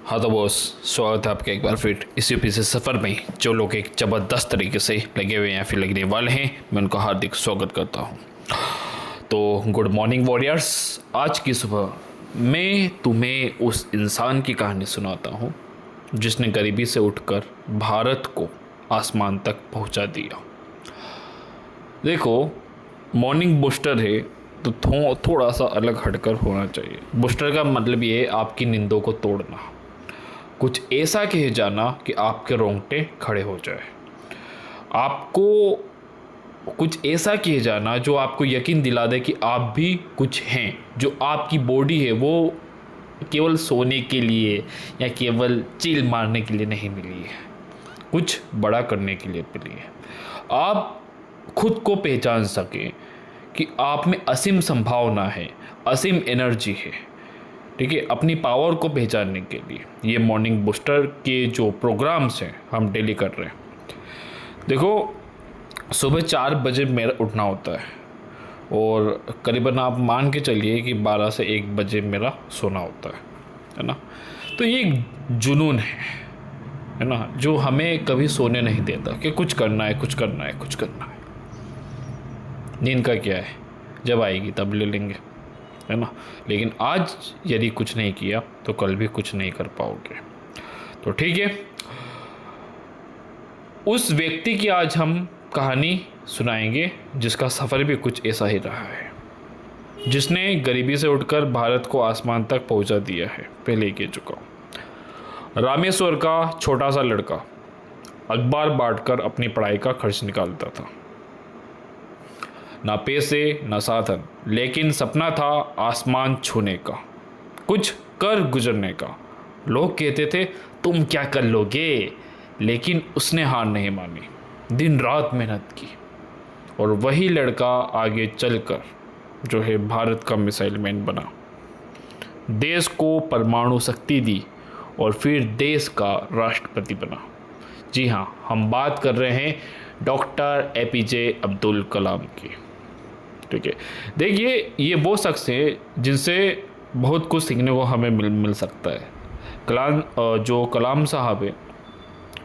हाँ तो बॉस, स्वागत है आपका एक बार फिर इस यूपी से सफ़र में। जो लोग एक ज़बरदस्त तरीके से लगे हुए हैं या फिर लगने वाले हैं, मैं उनका हार्दिक स्वागत करता हूँ। तो गुड मॉर्निंग वॉरियर्स। आज की सुबह मैं तुम्हें उस इंसान की कहानी सुनाता हूँ जिसने गरीबी से उठकर भारत को आसमान तक पहुँचा दिया। देखो, मॉर्निंग बूस्टर है तो थोड़ा सा अलग हटकर होना चाहिए। बूस्टर का मतलब ये है आपकी नींदों को तोड़ना, कुछ ऐसा कहे जाना कि आपके रोंगटे खड़े हो जाए, आपको कुछ ऐसा किए जाना जो आपको यकीन दिला दे कि आप भी कुछ हैं। जो आपकी बॉडी है वो केवल सोने के लिए या केवल चिल मारने के लिए नहीं मिली है, कुछ बड़ा करने के लिए मिली है। आप खुद को पहचान सकें कि आप में असीम संभावना है, असीम एनर्जी है। ठीक है, अपनी पावर को पहचानने के लिए ये मॉर्निंग बूस्टर के जो प्रोग्राम्स हैं हम डेली कर रहे हैं। देखो, सुबह 4 बजे मेरा उठना होता है और करीबन आप मान के चलिए कि 12 से 1 बजे मेरा सोना होता है ना। तो ये एक जुनून है ना, जो हमें कभी सोने नहीं देता कि कुछ करना है, कुछ करना है, कुछ करना है। नींद का क्या है, जब आएगी तब ले लेंगे, है ना। लेकिन आज यदि कुछ नहीं किया तो कल भी कुछ नहीं कर पाओगे। तो ठीक है, उस व्यक्ति की आज हम कहानी सुनाएंगे जिसका सफ़र भी कुछ ऐसा ही रहा है, जिसने गरीबी से उठकर भारत को आसमान तक पहुंचा दिया है। पहले ही कह चुका हूँ। रामेश्वर का छोटा सा लड़का अखबार बांटकर अपनी पढ़ाई का खर्च निकालता था। ना पैसे ना साधन, लेकिन सपना था आसमान छूने का, कुछ कर गुजरने का। लोग कहते थे तुम क्या कर लोगे, लेकिन उसने हार नहीं मानी, दिन रात मेहनत की। और वही लड़का आगे चलकर जो है भारत का मिसाइल मैन बना, देश को परमाणु शक्ति दी और फिर देश का राष्ट्रपति बना। जी हाँ, हम बात कर रहे हैं डॉक्टर एपीजे अब्दुल कलाम की। ठीक है, देखिए, ये वो शख्स है जिनसे बहुत कुछ सीखने को हमें मिल सकता है। जो कलाम साहब है,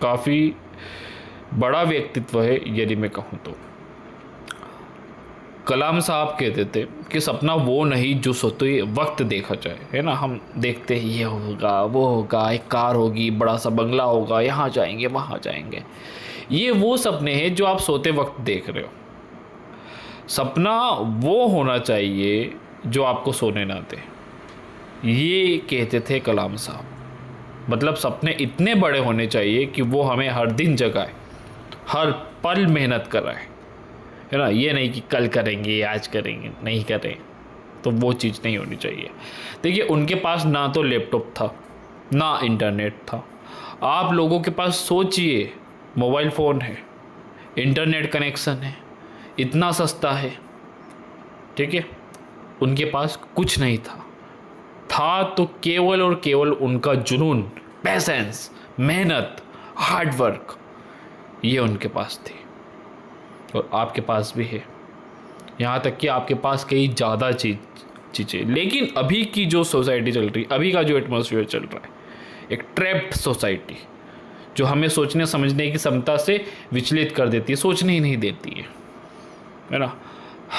काफ़ी बड़ा व्यक्तित्व है यदि मैं कहूँ तो। कलाम साहब कहते थे कि सपना वो नहीं जो सोते वक्त देखा जाए, है ना। हम देखते हैं ये होगा, वो होगा, एक कार होगी, बड़ा सा बंगला होगा, यहाँ जाएंगे, वहाँ जाएंगे। ये वो सपने हैं जो आप सोते वक्त देख रहे हो। सपना वो होना चाहिए जो आपको सोने ना दे, ये कहते थे कलाम साहब। मतलब सपने इतने बड़े होने चाहिए कि वो हमें हर दिन जगाए, हर पल मेहनत कराए, है ना। ये नहीं कि कल करेंगे, आज करेंगे, नहीं करें, तो वो चीज़ नहीं होनी चाहिए। देखिए, उनके पास ना तो लैपटॉप था ना इंटरनेट था। आप लोगों के पास सोचिए, मोबाइल फ़ोन है, इंटरनेट कनेक्शन है, इतना सस्ता है। ठीक है, उनके पास कुछ नहीं था तो केवल और केवल उनका जुनून, पैसेंस, मेहनत, हार्ड वर्क, ये उनके पास थी और आपके पास भी है। यहाँ तक कि आपके पास कई ज़्यादा चीज़ें। लेकिन अभी की जो सोसाइटी चल रही, अभी का जो एटमॉस्फेयर चल रहा है, एक ट्रैप्ड सोसाइटी जो हमें सोचने समझने की क्षमता से विचलित कर देती है, सोचने ही नहीं देती है ना।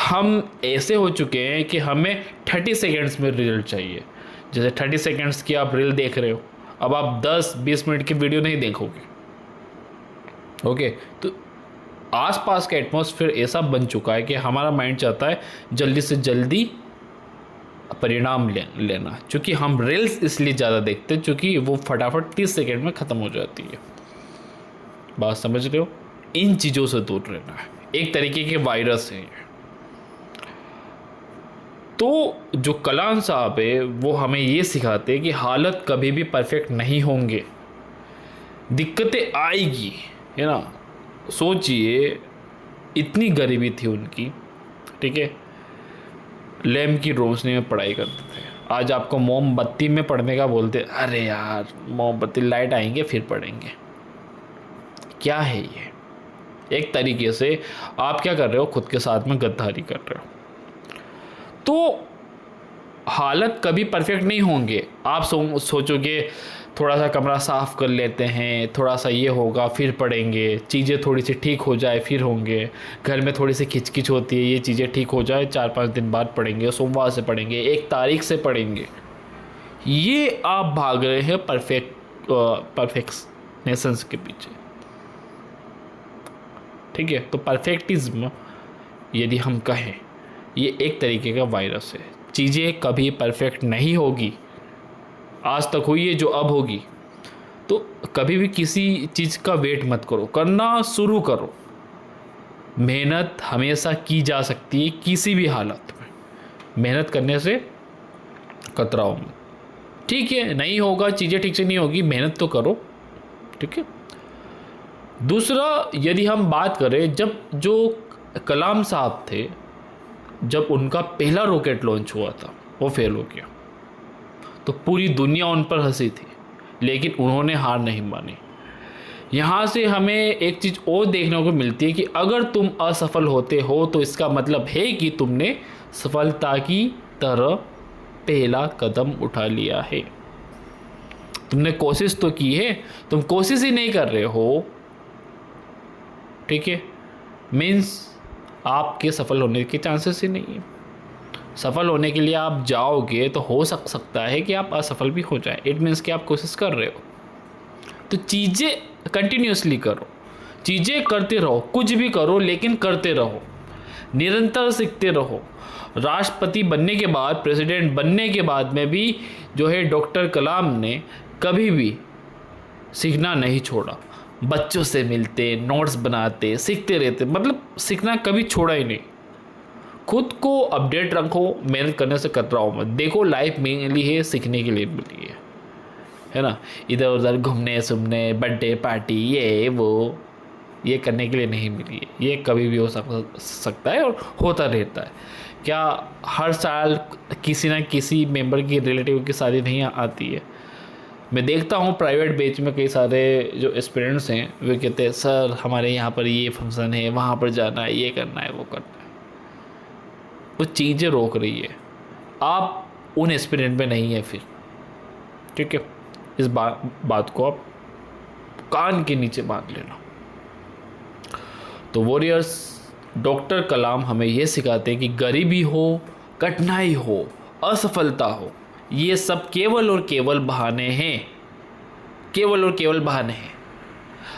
हम ऐसे हो चुके हैं कि हमें 30 सेकेंड्स में रिजल्ट चाहिए। जैसे 30 सेकेंड्स की आप रील देख रहे हो, अब आप 10-20 मिनट की वीडियो नहीं देखोगे। ओके, तो आसपास का एटमॉस्फेयर ऐसा बन चुका है कि हमारा माइंड चाहता है जल्दी से जल्दी परिणाम लेना। क्योंकि हम रील्स इसलिए ज़्यादा देखते हैं क्योंकि वो फटाफट 30 सेकेंड में ख़त्म हो जाती है। बात समझ रहे हो? इन चीज़ों से दूर रहना है, एक तरीके के वायरस है ये। तो जो कलाम साहब है वो हमें ये सिखाते हैं कि हालत कभी भी परफेक्ट नहीं होंगे, दिक्कतें आएगी, है ना। सोचिए, इतनी गरीबी थी उनकी। ठीक है, लैम्प की रोशनी में पढ़ाई करते थे। आज आपको मोमबत्ती में पढ़ने का बोलते, अरे यार मोमबत्ती, लाइट आएंगे फिर पढ़ेंगे। क्या है ये? एक तरीके से आप क्या कर रहे हो, खुद के साथ में गद्दारी कर रहे हो। तो हालत कभी परफेक्ट नहीं होंगे। आप सोचोगे थोड़ा सा कमरा साफ़ कर लेते हैं, थोड़ा सा ये होगा फिर पढ़ेंगे, चीज़ें थोड़ी सी ठीक हो जाए फिर होंगे, घर में थोड़ी सी खिचकिच होती है, ये चीज़ें ठीक हो जाए 4-5 दिन बाद पढ़ेंगे, सोमवार से पढ़ेंगे, 1 तारीख से पढ़ेंगे। ये आप भाग रहे हैं परफेक्शनेसेंस के पीछे। ठीक है, तो परफेक्टिज्म यदि हम कहें ये एक तरीके का वायरस है। चीज़ें कभी परफेक्ट नहीं होगी, आज तक हुई है जो अब होगी। तो कभी भी किसी चीज़ का वेट मत करो, करना शुरू करो। मेहनत हमेशा की जा सकती है, किसी भी हालत में मेहनत करने से कतराओ मत। ठीक है, नहीं होगा, चीज़ें ठीक से नहीं होगी, मेहनत तो करो। ठीक है। दूसरा, यदि हम बात करें, जब जो कलाम साहब थे, जब उनका पहला रॉकेट लॉन्च हुआ था वो फेल हो गया, तो पूरी दुनिया उन पर हंसी थी, लेकिन उन्होंने हार नहीं मानी। यहाँ से हमें एक चीज़ और देखने को मिलती है कि अगर तुम असफल होते हो तो इसका मतलब है कि तुमने सफलता की तरह पहला कदम उठा लिया है। तुमने कोशिश तो की है, तुम कोशिश ही नहीं कर रहे हो। ठीक है, मीन्स आपके सफल होने के चांसेस ही नहीं है। सफल होने के लिए आप जाओगे तो हो सकता है कि आप असफल भी हो जाए। इट मीन्स कि आप कोशिश कर रहे हो। तो चीज़ें कंटिन्यूसली करो, चीज़ें करते रहो, कुछ भी करो लेकिन करते रहो, निरंतर सीखते रहो। राष्ट्रपति बनने के बाद, प्रेसिडेंट बनने के बाद में भी जो है डॉक्टर कलाम ने कभी भी सीखना नहीं छोड़ा। बच्चों से मिलते, नोट्स बनाते, सीखते रहते, मतलब सीखना कभी छोड़ा ही नहीं। खुद को अपडेट रखो, मेहनत करने से कतराओ मत। देखो लाइफ मिली है सीखने के लिए मिली है ना। इधर उधर घूमने सुमने, बर्थडे पार्टी, ये वो, ये करने के लिए नहीं मिली है। ये कभी भी हो सकता है और होता रहता है। क्या हर साल किसी ना किसी मेंबर की रिलेटिव की शादी नहीं आती है? मैं देखता हूँ प्राइवेट बैच में कई सारे जो एस्पिरेंट्स हैं वे कहते हैं सर हमारे यहाँ पर ये फंक्शन है, वहाँ पर जाना है, ये करना है, वो करना है। वो चीज़ें रोक रही है, आप उन एस्पिरेंट में नहीं है फिर। ठीक है, इस बात को आप कान के नीचे बांध लेना। तो वॉरियर्स, डॉक्टर कलाम हमें ये सिखाते हैं कि गरीबी हो, कठिनाई हो, असफलता हो, ये सब केवल और केवल बहाने हैं, केवल और केवल बहाने हैं।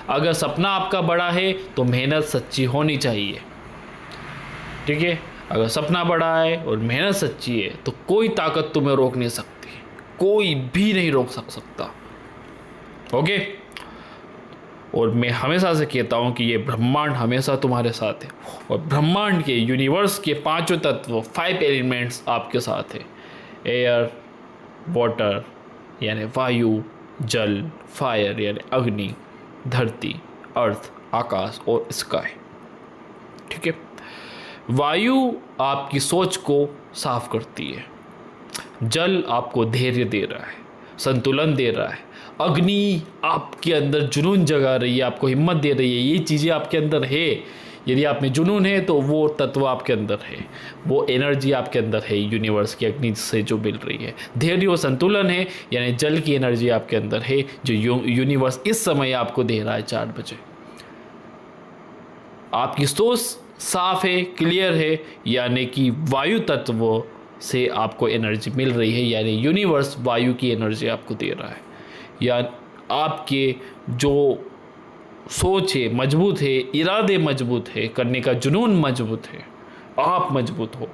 अगर सपना आपका बड़ा है तो मेहनत सच्ची होनी चाहिए। ठीक है, अगर सपना बड़ा है और मेहनत सच्ची है तो कोई ताकत तुम्हें रोक नहीं सकती, कोई भी नहीं रोक सकता। ओके, और मैं हमेशा से कहता हूँ कि ये ब्रह्मांड हमेशा तुम्हारे साथ है, और ब्रह्मांड के, यूनिवर्स के 5 तत्व, 5 एलिमेंट्स आपके साथ है। एयर, वाटर यानी वायु, जल, फायर यानी अग्नि, धरती, अर्थ, आकाश और स्काई। ठीक है, वायु आपकी सोच को साफ करती है, जल आपको धैर्य दे रहा है, संतुलन दे रहा है, अग्नि आपके अंदर जुनून जगा रही है, आपको हिम्मत दे रही है। ये चीज़ें आपके अंदर है, यदि आप में जुनून है तो वो तत्व आपके अंदर है, वो एनर्जी आपके अंदर है, यूनिवर्स की अग्नि से जो मिल रही है। धैर्य और संतुलन है यानी जल की एनर्जी आपके अंदर है, जो यूनिवर्स इस समय आपको दे रहा है 4 बजे। आपकी सोच साफ है, क्लियर है, यानी कि वायु तत्व से आपको एनर्जी मिल रही है, यानी यूनिवर्स वायु की एनर्जी आपको दे रहा है। या आपके जो सोच है मजबूत है, इरादे मजबूत है, करने का जुनून मजबूत है, आप मजबूत हो,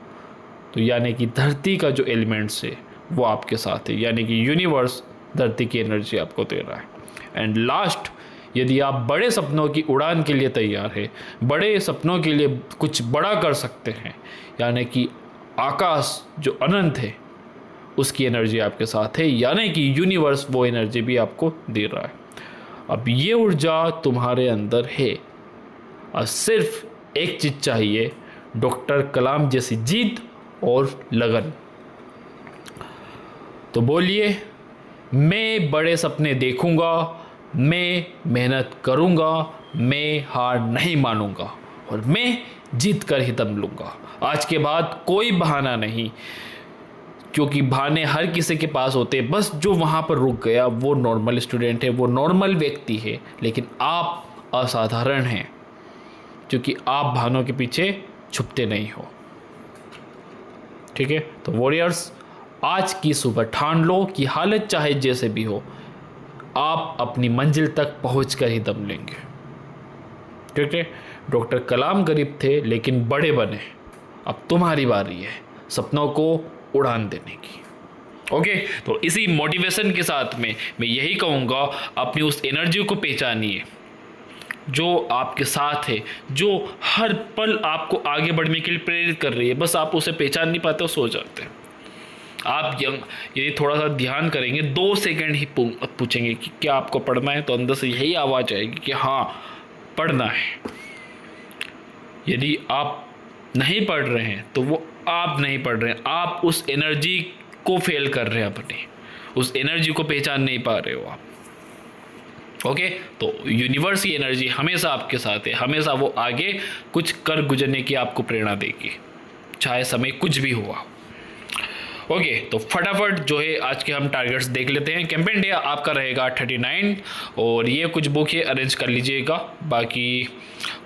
तो यानी कि धरती का जो एलिमेंट्स है वो आपके साथ है, यानी कि यूनिवर्स धरती की एनर्जी आपको दे रहा है। एंड लास्ट, यदि आप बड़े सपनों की उड़ान के लिए तैयार है, बड़े सपनों के लिए कुछ बड़ा कर सकते हैं, यानी कि आकाश जो अनंत है उसकी एनर्जी आपके साथ है, यानी कि यूनिवर्स वो एनर्जी भी आपको दे रहा है। अब ये ऊर्जा तुम्हारे अंदर है और सिर्फ एक चीज़ चाहिए, डॉक्टर कलाम जैसी जीत और लगन। तो बोलिए, मैं बड़े सपने देखूंगा, मैं मेहनत करूंगा, मैं हार नहीं मानूंगा और मैं जीत कर ही दम लूंगा। आज के बाद कोई बहाना नहीं, क्योंकि बहाने हर किसी के पास होते हैं, बस जो वहाँ पर रुक गया वो नॉर्मल स्टूडेंट है, वो नॉर्मल व्यक्ति है, लेकिन आप असाधारण हैं क्योंकि आप बहानों के पीछे छुपते नहीं हो। ठीक है, तो वॉरियर्स, आज की सुबह ठान लो कि हालत चाहे जैसे भी हो, आप अपनी मंजिल तक पहुँच कर ही दम लेंगे। ठीक है, डॉक्टर कलाम गरीब थे लेकिन बड़े बने, अब तुम्हारी बारी है सपनों को उड़ान देने की। ओके, तो इसी मोटिवेशन के साथ में मैं यही कहूँगा, अपनी उस एनर्जी को पहचानिए जो आपके साथ है, जो हर पल आपको आगे बढ़ने के लिए प्रेरित कर रही है, बस आप उसे पहचान नहीं पाते हो, सो जाते हैं। आप ये थोड़ा सा ध्यान करेंगे, 2 सेकंड ही पूछेंगे कि क्या आपको पढ़ना है, तो अंदर से यही आवाज़ आएगी कि हाँ पढ़ना है। यदि आप नहीं पढ़ रहे हैं तो वो आप नहीं पढ़ रहे हैं, आप उस एनर्जी को फेल कर रहे हैं, अपनी उस एनर्जी को पहचान नहीं पा रहे हो आप। ओके, तो यूनिवर्स की एनर्जी हमेशा आपके साथ है, हमेशा वो आगे कुछ कर गुजरने की आपको प्रेरणा देगी, चाहे समय कुछ भी हुआ। ओके, तो फटाफट जो है आज के हम टारगेट्स देख लेते हैं। कैंपेन डे आपका रहेगा 39 और ये कुछ बुक ये अरेंज कर लीजिएगा। बाकी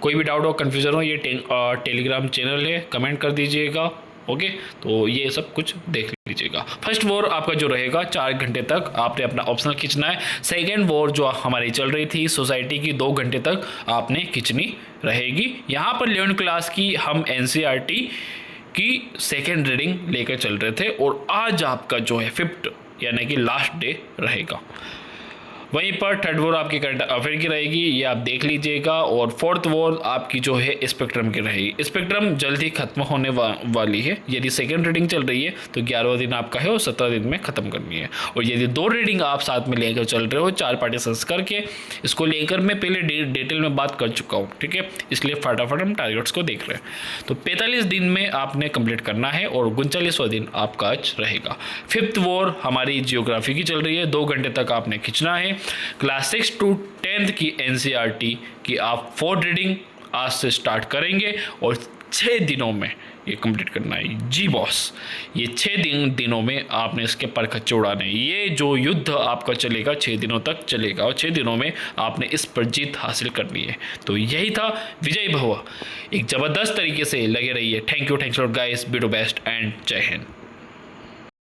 कोई भी डाउट हो, कन्फ्यूज़न हो, ये टेलीग्राम चैनल है, कमेंट कर दीजिएगा। ओके, तो ये सब कुछ देख लीजिएगा। फर्स्ट वॉर आपका जो रहेगा 4 घंटे तक आपने अपना ऑप्शनल खींचना है। सेकेंड वॉर जो हमारी चल रही थी सोसाइटी की, 2 घंटे तक आपने खींचनी रहेगी। यहाँ पर 11th क्लास की हम NCERT की सेकेंड रीडिंग लेकर चल रहे थे और आज आपका जो है 5th यानी कि लास्ट डे रहेगा। वहीं पर थर्ड वॉर आपकी करंट अफेयर की रहेगी, ये आप देख लीजिएगा। और फोर्थ वॉर आपकी जो है स्पेक्ट्रम की रहेगी। स्पेक्ट्रम जल्दी खत्म होने वाली है। यदि सेकेंड रीडिंग चल रही है तो 11वां दिन आपका है और 17 दिन में ख़त्म करनी है। और यदि 2 रीडिंग आप साथ में लेकर चल रहे हो 4 पार्टीशंस करके, इसको लेकर मैं पहले डिटेल में बात कर चुका हूँ। ठीक है, इसलिए फटाफट हम टारगेट्स को देख रहे हैं। तो 45 दिन में आपने कंप्लीट करना है और 39वां दिन आपका आज रहेगा। 5th वॉर हमारी जियोग्राफी की चल रही है, 2 घंटे तक आपने खींचना है। क्लास 6 to 10th की NCERT की आप 4 रीडिंग आज से स्टार्ट करेंगे और 6 दिनों में ये कंप्लीट करना है। जी बॉस, ये 6 दिनों में आपने इसके पर खच्चे उड़ाने। ये जो युद्ध आपका चलेगा 6 दिनों तक चलेगा और 6 दिनों में आपने इस पर जीत हासिल करनी है। तो यही था, विजय भव। एक ज़बरदस्त तरीके से लगे रहिए। Thank you guys, be to best and जय हिंद।